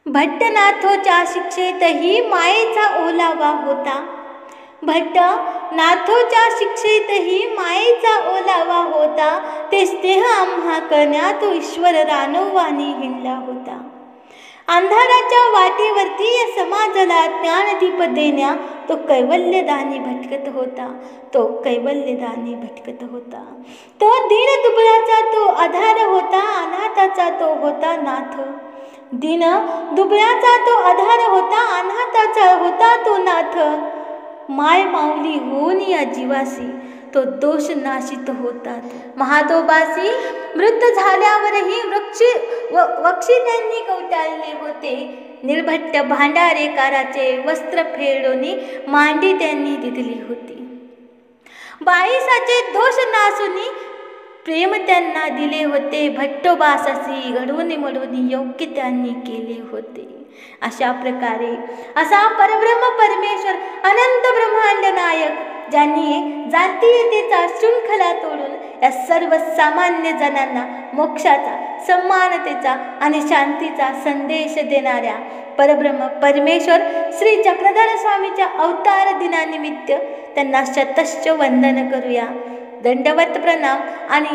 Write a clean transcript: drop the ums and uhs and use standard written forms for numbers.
भट्टनाथोच्या शिक्षेतही मायेचा ओलावा होता. भट्टनाथोच्या शिक्षेतही मायेचा ओलावा होता. ते स्नेह आम्हा करण्या तो ईश्वर रानोवानी हिंडला होता. अंधाराच्या वाटेवरती या समाजाला ज्ञानदीप देण्या तो कैवल्यदानी भटकत होता. तो कैवल्यदानी भटकत होता. तो दीन दुबळाचा तो आधार होता. अनाथाचा तो होता नाथ. दीन दुबळाचा तो आधार होता. अनाथाचा होता तो नाथ. माय माऊली होऊन या जीवासी तो दोष नाशित होता. महातोबासी मृत झाल्यावरही वक्षी त्यांनी कवटाळले होते. निर्भट्ट भांडारेकाराचे वस्त्र फेडोनी मांडी त्यांनी दिली होती. बाईसाचे दोष नासूनी प्रेम त्यांना दिले होते. भट्टोबासासी घडवून मडवून योग्य त्यांनी केले होते. अशा प्रकारे असा परब्रह्म परमेश्वर अनंत ब्रह्मांड नायक ज्यांनी जातीयतेचा शृंखला तोडून या सर्व सामान्य जणांना मोक्षाचा, समानतेचा आणि शांतीचा संदेश देणाऱ्या परब्रह्म परमेश्वर श्री चक्रधर स्वामीच्या अवतार दिनानिमित्त त्यांना शतश्च वंदन करूया. दंडवत प्रणाम आणि